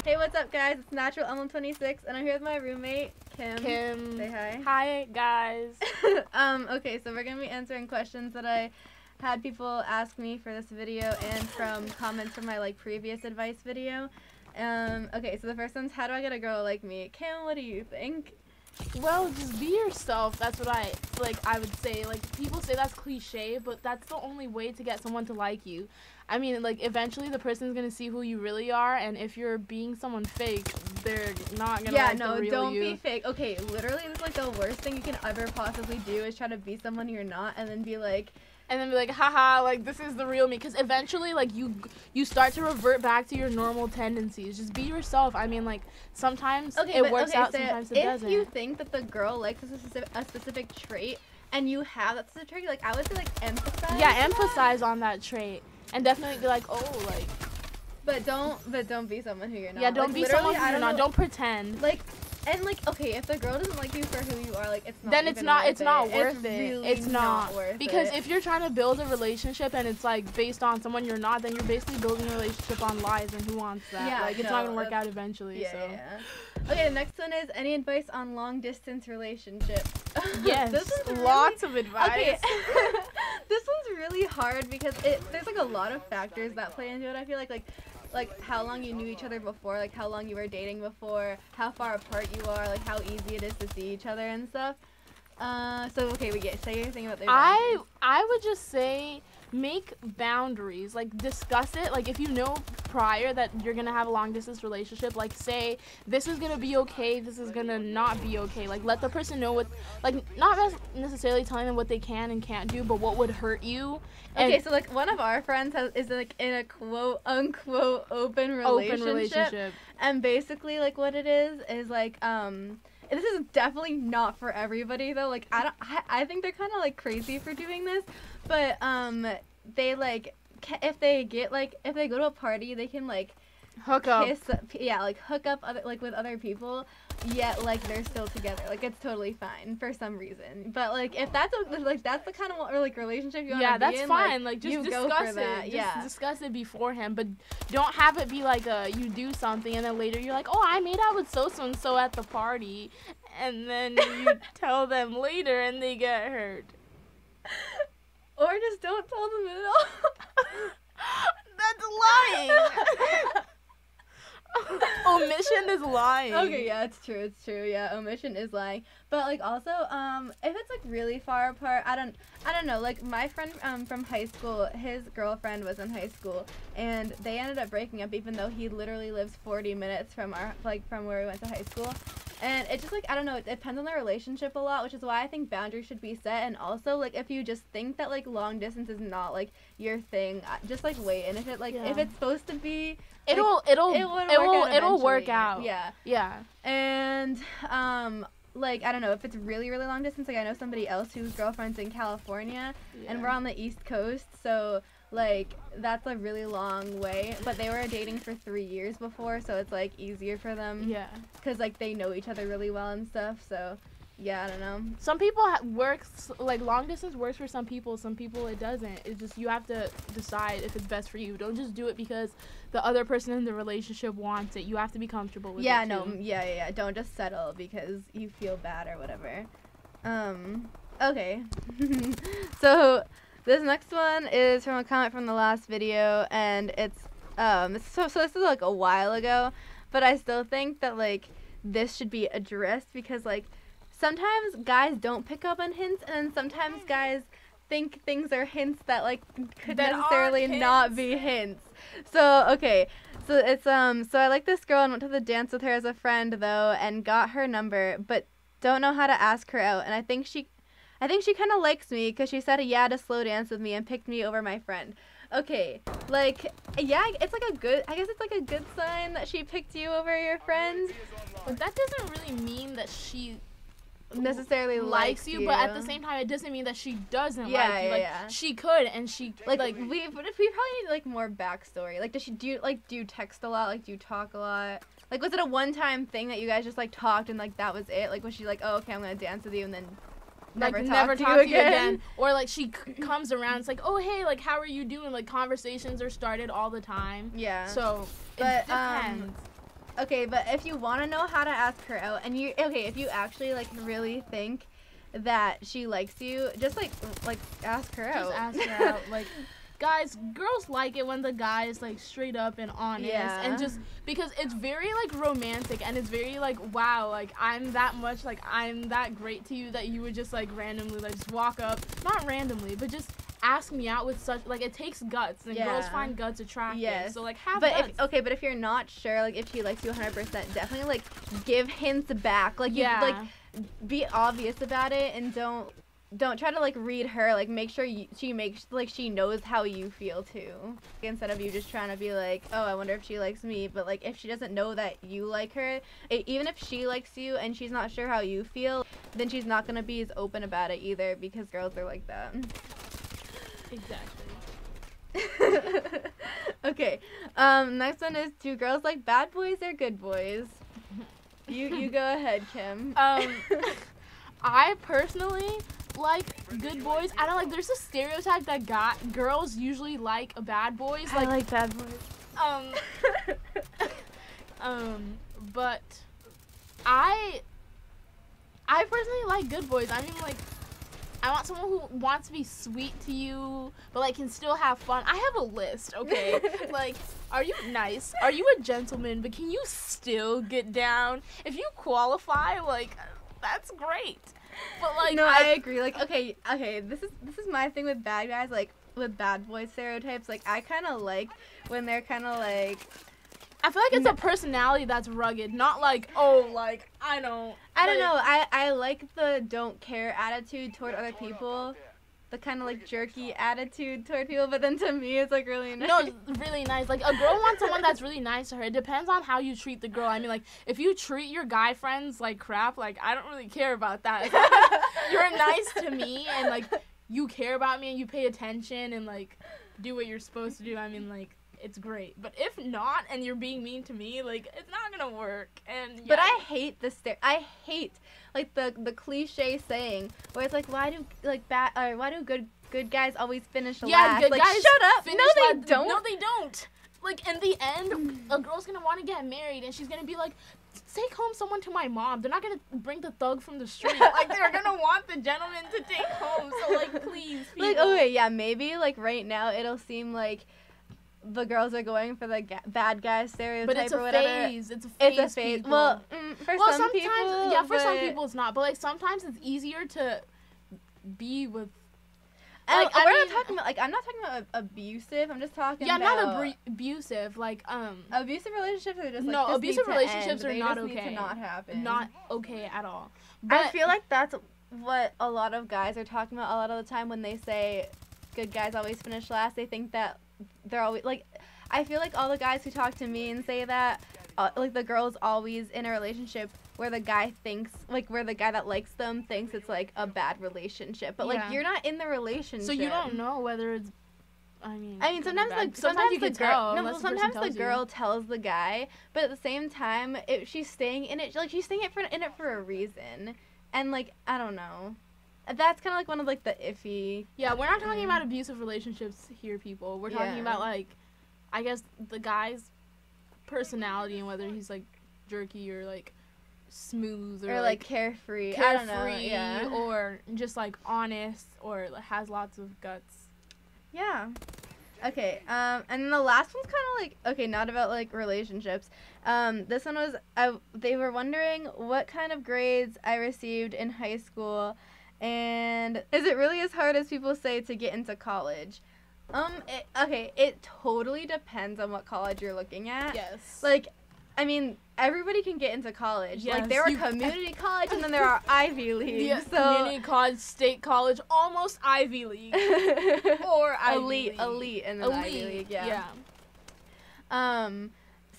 Hey, what's up, guys? It's Natural Emblem26, and I'm here with my roommate, Kim. Kim. Say hi. Hi, guys. Okay, so we're going to be answering questions that I had people ask me for this video and from comments from my, previous advice video. Okay, so the first one's, how do I get a girl like me? Kim, what do you think? Well, just be yourself. That's what I would say. People say that's cliche, but that's the only way to get someone to like you. I mean, eventually the person's going to see who you really are, and if you're being someone fake, they're not going to like the real you. Yeah, no, don't be fake. Okay, literally, this is, the worst thing you can ever possibly do is try to be someone you're not and then be like... And then be like, haha, this is the real me. Because eventually, you start to revert back to your normal tendencies. Just be yourself. I mean, sometimes it works out, sometimes it doesn't. If you think that the girl likes a specific trait, and you have that specific trait, I would say, emphasize. Yeah, emphasize on that trait. And definitely be like, But don't be someone who you're not. Yeah, don't be someone who you're not. Don't pretend. Okay, if the girl doesn't like you for who you are, it's not. Then it's not worth it. Really it's not worth because it. If you're trying to build a relationship and it's based on someone you're not, then you're basically building a relationship on lies, and who wants that? Yeah, it's not gonna work out eventually. Yeah, so. yeah. Okay, the next one is any advice on long distance relationships? Yes, lots of advice. Okay, this one's really hard because there's a lot of factors that play into it. I feel like how long you knew each other before, how long you were dating before, how far apart you are, how easy it is to see each other and stuff. So okay, say your thing about their boundaries. I would just say make boundaries. Discuss it. If you know prior that you're gonna have a long distance relationship, say this is gonna be okay, this is gonna not be okay. Let the person know what, not necessarily telling them what they can and can't do, but what would hurt you. Okay, so one of our friends is in a quote unquote open relationship. And basically what it is this is definitely not for everybody though. I think they're kind of crazy for doing this, but they if they go to a party, they can hook up. Hook up with other people, yet they're still together. It's totally fine for some reason. But if that's that's the kind of relationship you want to be in. Yeah, that's fine. Just you discuss go for it. that. Just discuss it beforehand, but don't have it be you do something and then later you're like, oh, I made out with so and so at the party, and then you tell them later and they get hurt. Or just don't tell them at all. That's lying. Omission is lying. Okay, yeah, it's true. Yeah, omission is lying. But also, if it's really far apart, I don't know. My friend from high school, his girlfriend was in high school, and they ended up breaking up, even though he literally lives 40 minutes from from where we went to high school. And it's just I don't know. It depends on the relationship a lot, which is why I think boundaries should be set. And also, if you just think that long distance is not your thing, just wait. And if it's supposed to be, it'll work out. Yeah. Yeah. And I don't know, if it's really, really long distance, I know somebody else whose girlfriend's in California, and we're on the East Coast, so that's a really long way. But they were dating for 3 years before, so it's easier for them. Yeah. Because they know each other really well and stuff. So yeah, I don't know. Some people works long distance works for some people it doesn't. It's just you have to decide if it's best for you. Don't just do it because the other person in the relationship wants it. You have to be comfortable with it too. Yeah. Don't just settle because you feel bad or whatever. Okay. So this next one is from a comment from the last video, and it's so this is a while ago, but I still think that this should be addressed because sometimes guys don't pick up on hints, and sometimes guys think things are hints that could necessarily not be hints. So okay, so it's so I like this girl and went to the dance with her as a friend though, and got her number, but don't know how to ask her out, and I think she kind of likes me because she said yeah to slow dance with me and picked me over my friend. Okay, yeah, it's I guess it's a good sign that she picked you over your friend. But that doesn't really mean that she necessarily likes you, but at the same time it doesn't mean that she doesn't like you. Yeah. She could, and she we probably need more backstory. Do you text a lot? Do you talk a lot? Was it a one-time thing that you guys just talked and that was it? Was she oh, okay, I'm gonna dance with you, and then never talk to you again? Or she comes around, it's oh, hey, how are you doing? Conversations are started all the time. Yeah. So it depends. Okay, but if you want to know how to ask her out, and if you actually like really think that she likes you, just like ask her out. Just ask her out. Like, guys, girls like it when the guy is like straight up and honest, and just because it's very like romantic, and it's very like, wow, like I'm that great to you that you would just like randomly like just walk up, not randomly, but just ask me out with such, like, it takes guts, and girls find guts attractive. Yes. So like have guts. But if you're not sure, like if she likes you 100%, definitely like give hints back. Like like be obvious about it, and don't try to like read her. Like make sure she knows how you feel too, instead of you just trying to be like, oh, I wonder if she likes me. But like if she doesn't know that you like her, even if she likes you and she's not sure how you feel, then she's not gonna be as open about it either, because girls are like that. Exactly. Okay. Next one is, do girls like bad boys or good boys? You go ahead, Kim. I personally like good boys. I don't like. There's a stereotype that girls usually like bad boys. I like bad boys. But I personally like good boys. I mean, like, I want someone who wants to be sweet to you, but like can still have fun. I have a list, okay? Like, are you nice? Are you a gentleman? But can you still get down? If you qualify, like, that's great. But like, no, I agree. Like, okay, this is my thing with bad guys, like with bad boy stereotypes. Like, I kind of like when they're kind of like, I feel like it's a personality that's rugged, not like, oh, like, I don't know. I like the don't care attitude toward other people, the kind of like jerky attitude toward people, but then to me it's like really nice. No, it's really nice. Like, a girl wants someone that's really nice to her. It depends on how you treat the girl. I mean, like, if you treat your guy friends like crap, like, I don't really care about that. As long as you're nice to me and like you care about me and you pay attention and like do what you're supposed to do, I mean, like, it's great. But if not, and you're being mean to me, like, it's not gonna work. And but I hate I hate like the cliche saying where it's like, why do good guys always finish last? Good like, guys shut up. No, they don't. No, they don't. Like, in the end, a girl's gonna want to get married, and she's gonna be like, take home someone to my mom. They're not gonna bring the thug from the street. Like, they're gonna want the gentleman to take home. So like, please, people. Like, okay, yeah, maybe like right now it'll seem like the girls are going for the bad guy stereotype or whatever. Phase. It's a phase. People. Well, for some people, yeah, for some people it's not. But like sometimes it's easier to be with. Like, I'm not talking about abusive. I'm just talking about. Yeah, not abusive. Like abusive relationships are just like, no, abusive relationships are not okay. Need to not happen. Not okay at all. But I feel like that's what a lot of guys are talking about a lot of the time when they say good guys always finish last. They think that they're always like, I feel like all the guys who talk to me and say that like the girl's always in a relationship where the guy that likes them thinks it's like a bad relationship, but like you're not in the relationship, so you don't know whether it's I mean sometimes you can tell. Sometimes the girl tells the guy, but at the same time she's staying in it, like she's staying in it for a reason, and like I don't know. That's kind of like one of like the iffy. Yeah, we're not talking about abusive relationships here, people. We're talking about like, I guess the guy's personality and whether he's like jerky or like smooth or like carefree. I don't know. Yeah. Or just like honest or has lots of guts. Yeah. Okay. And then the last one's kind of like, okay, not about like relationships. This one was they were wondering what kind of grades I received in high school. And is it really as hard as people say to get into college? It totally depends on what college you're looking at. Yes. Like, I mean, everybody can get into college. Yes, like, there are community college and then there are Ivy League. Yeah, so community college, state college, almost Ivy League. Or elite and then Ivy League, yeah.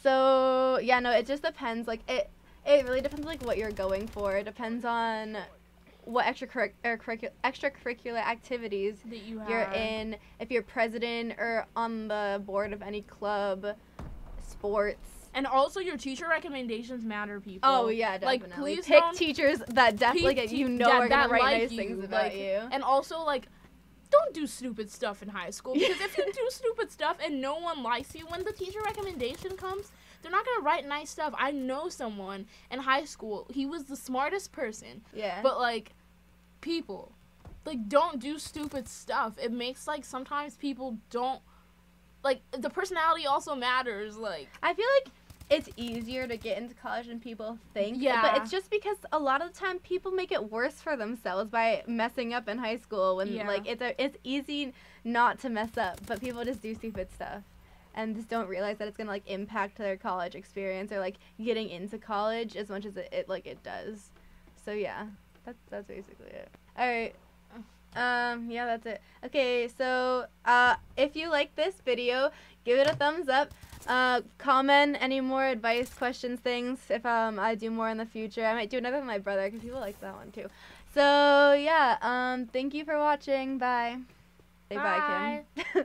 So, yeah, no, it just depends. Like, it really depends, like, what you're going for. It depends on what extracurricular activities that you're in, if you're president or on the board of any club, sports. And also your teacher recommendations matter, people. Oh yeah, definitely. Like, please pick teachers that definitely are gonna write nice things about you. And also, like, don't do stupid stuff in high school, because if you do stupid stuff and no one likes you, when the teacher recommendation comes, they're not gonna write nice stuff. I know someone in high school. He was the smartest person, Yeah. but like, people, like, don't do stupid stuff. It makes like sometimes people don't like the personality also matters. Like, I feel like it's easier to get into college than people think. Yeah. But it's just because a lot of the time people make it worse for themselves by messing up in high school when Yeah. like it's easy not to mess up, but people just do stupid stuff and just don't realize that it's gonna like impact their college experience or like getting into college as much as it does. So yeah, that's basically it. All right. Yeah, that's it. Okay, so if you like this video, give it a thumbs up. Comment any more advice, questions, things. If I do more in the future, I might do another with my brother because people like that one too. So yeah, thank you for watching. Bye. Say bye, Kim.